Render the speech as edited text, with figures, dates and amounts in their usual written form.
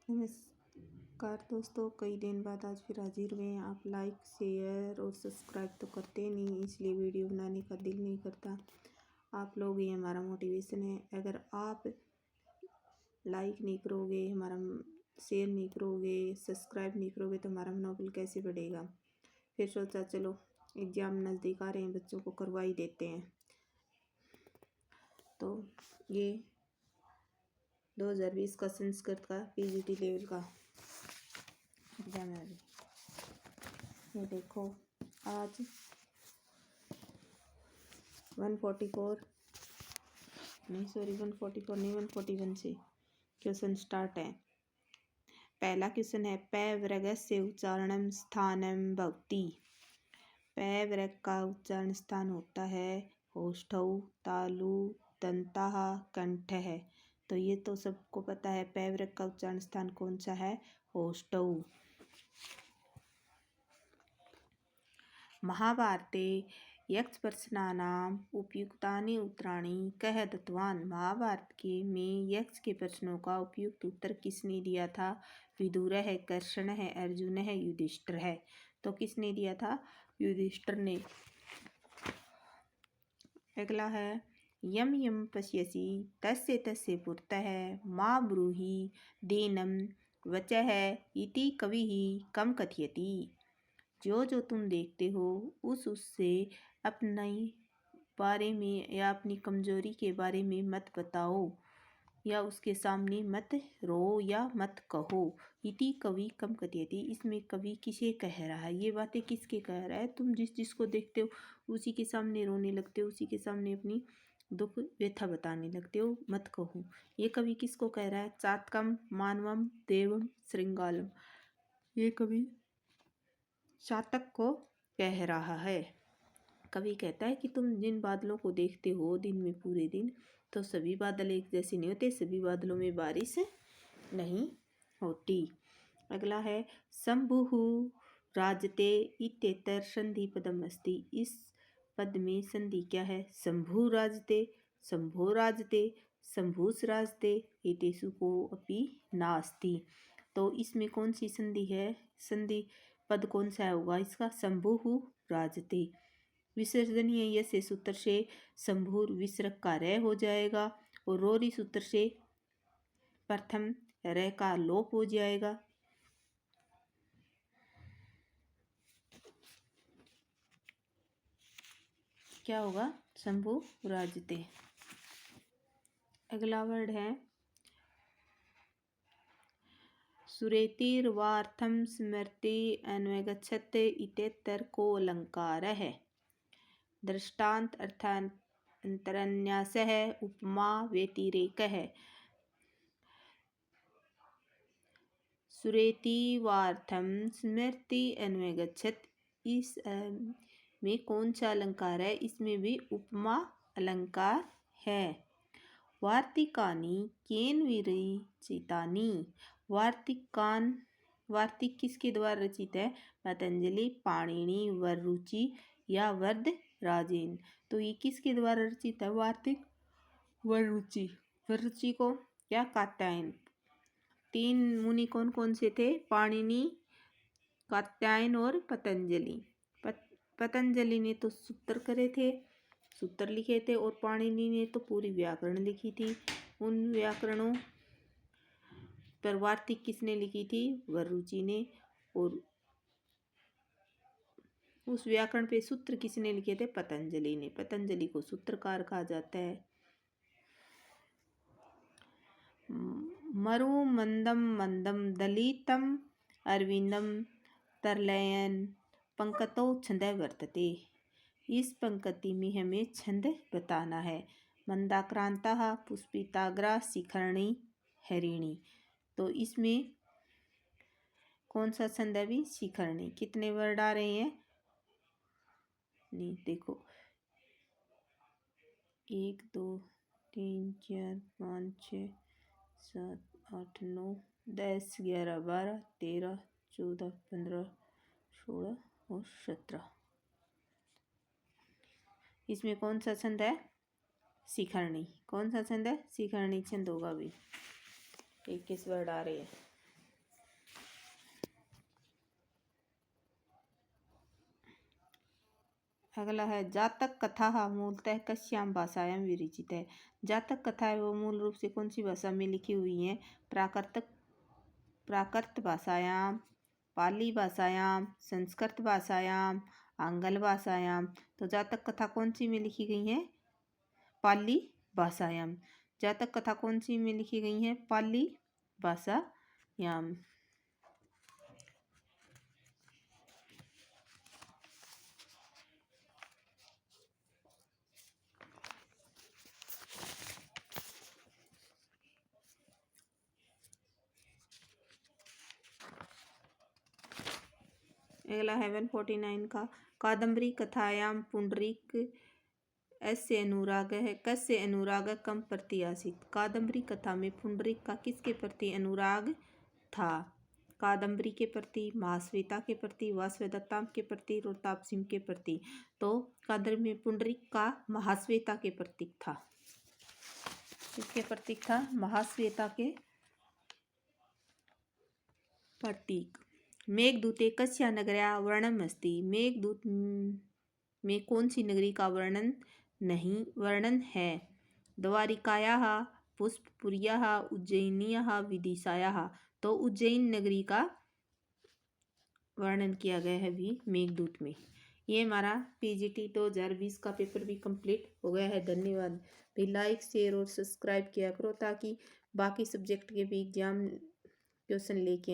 नमस्कार दोस्तों, कई दिन बाद आज फिर हाजिर हुए हैं। आप लाइक शेयर और सब्सक्राइब तो करते नहीं, इसलिए वीडियो बनाने का दिल नहीं करता। आप लोग ही हमारा मोटिवेशन है। अगर आप लाइक नहीं करोगे, हमारा शेयर नहीं करोगे, सब्सक्राइब नहीं करोगे तो हमारा मनोबल कैसे बढ़ेगा। फिर सोचा चलो एग्ज़ाम नज़दीक आ रहे हैं, बच्चों को करवा ही देते हैं। तो ये 2020 का संस्कृत का पीजीटी लेवल का एग्जाम है। ये देखो आज 144 नहीं, सॉरी 144 नहीं, 141 से क्वेश्चन स्टार्ट है। पहला क्वेश्चन है पै वर्गस्य उच्चारणम स्थानम भवति। पै वर्ग का उच्चारण स्थान होता है ओष्ठौ, तालु, दंताः, कंठः। तो ये तो सबको पता है। पै वर्ग का उच्चारण स्थान कौन सा है? ओष्ठौ। महाभारते यक्षप्रश्नानाम् उपयुक्तानि उत्तराणि कः दत्तवान्। महाभारत में यक्ष के प्रश्नों का उपयुक्त उत्तर किसने दिया था? विदुर है, कृष्ण है, अर्जुन है, युधिष्ठिर है। तो किसने दिया था? युधिष्ठिर ने। अगला है यम यम पश्यसि तस्य तस्य पुरतः मा ब्रूहि देनम वचः इति कविः कम कथयति। जो जो तुम देखते हो उससे अपने बारे में या अपनी कमजोरी के बारे में मत बताओ, या उसके सामने मत रो या मत कहो। इति कवि कम कथयति। इसमें कवि किसे कह रहा है? ये बातें किसके कह रहा है? तुम जिसको देखते हो उसी के सामने रोने लगते हो, उसी के सामने अपनी दुख व्यथा बताने लगते हो, मत कहो। ये कवि किसको कह रहा है? चातकम मानवम देवम श्रृंगालम। ये कवि चातक को कह रहा है। कवि कहता है कि तुम जिन बादलों को देखते हो दिन में पूरे दिन, तो सभी बादल एक जैसे नहीं होते, सभी बादलों में बारिश नहीं होती। अगला है शंभुः राजते इत्येतर संधि पदम अस्ति। इस पद में संधि क्या है? शंभु राजते, शंभो राजते, शंभुस राजते, एतेषु को अपि नास्ति। तो इसमें कौन सी संधि है? संधि पद कौन सा होगा इसका? शंभुः राजते। विसर्जनीय य से सूत्र से शंभुर विसर्ग का र हो जाएगा और रोरी सूत्र से प्रथम र का लोप हो जाएगा। क्या होगा? शंभु राजते। अगला वर्ड है सुरेतिर्वार्थम स्मृति अन्वगच्छत इत्येतर को अलंकार है। दृष्टांत अर्थान्तरन्यास है, उपमा व्यतिरेक है। सुरेतिवार्थम स्मृति अन्वगच्छत, इस में कौन सा अलंकार है? इसमें भी उपमा अलंकार है। वार्तिकानि केन विरचितानि। वार्तिक किसके द्वारा रचित है? पतंजलि, पाणिनि, वररुचि या वरदराजेन। तो ये किसके द्वारा रचित है वार्तिक? वररुचि। वररुचि को क्या कात्यायन। तीन मुनि कौन कौन से थे? पाणिनि, कात्यायन और पतंजलि। पतंजलि ने तो सूत्र करे थे, सूत्र लिखे थे, और पाणिनि ने तो पूरी व्याकरण लिखी थी। उन व्याकरणों पर वार्तिक किसने लिखी थी? वररुचि ने। और उस व्याकरण पे सूत्र किसने लिखे थे? पतंजलि ने। पतंजलि को सूत्रकार कहा जाता है। मरु मंदम मंदम दलितम अरविंदम तरलयन पंक्तौ छंद वर्तते। इस पंक्ति में हमें छंद बताना है। मंदाक्रांता पुष्पिताग्रा शिखरणी हरिणी। तो इसमें कौन सा छंद है? भी शिखरणी। कितने वर्ड आ रहे हैं? नहीं, देखो 1 2 3 4 5 6 7 8 9 10 11 12 13 14 15 16 और 17। इसमें कौन सा छंद है? शिखरणी। कौन सा छंद है? शिखरणी छंद होगा भी। 21 वर्ड आ रहे हैं। अगला है जातक कथा मूलतः कस्याम भाषायाम विरचित है। जातक कथा है वो मूल रूप से कौन सी भाषा में लिखी हुई है? प्राकृत भाषायाम, पाली भाषायाम, संस्कृत भाषायाम, आंग्ल भाषायाम। तो जातक कथा कौन सी में लिखी गई है? पाली भाषायाम। जातक कथा कौन सी में लिखी गई है? पाली भाषायाम। अगला है 149 का कादम्बरी कथायाम पुंडरीक ऐसे अनुराग है कस्य अनुराग कम प्रति आसित। कादम्बरी कथा में पुंडरीक का किसके प्रति अनुराग था? कादम्बरी के प्रति, महाश्वेता के प्रति, वासवदत्ता के प्रति, और तापसिंह के प्रति। तो कादम्बरी में पुंडरीक का महाश्वेता के प्रतीक था। किसके प्रतीक था? महाश्वेता के प्रतीक। मेघदूते कस्या नगर्या वर्णनम् अस्ति। मेघदूत में कौन सी नगरी का वर्णन है? द्वारिकायाः, पुष्पपुर्याः, उज्जयिन्याः, विदिशायाः। तो उज्जैन नगरी का वर्णन किया गया है भी मेघदूत में। ये हमारा पीजीटी 2020 का पेपर भी कंप्लीट हो गया है। धन्यवाद। भी लाइक, शेयर और सब्सक्राइब किया करो ताकि बाकी सब्जेक्ट के भी एग्जाम क्वेश्चन लेके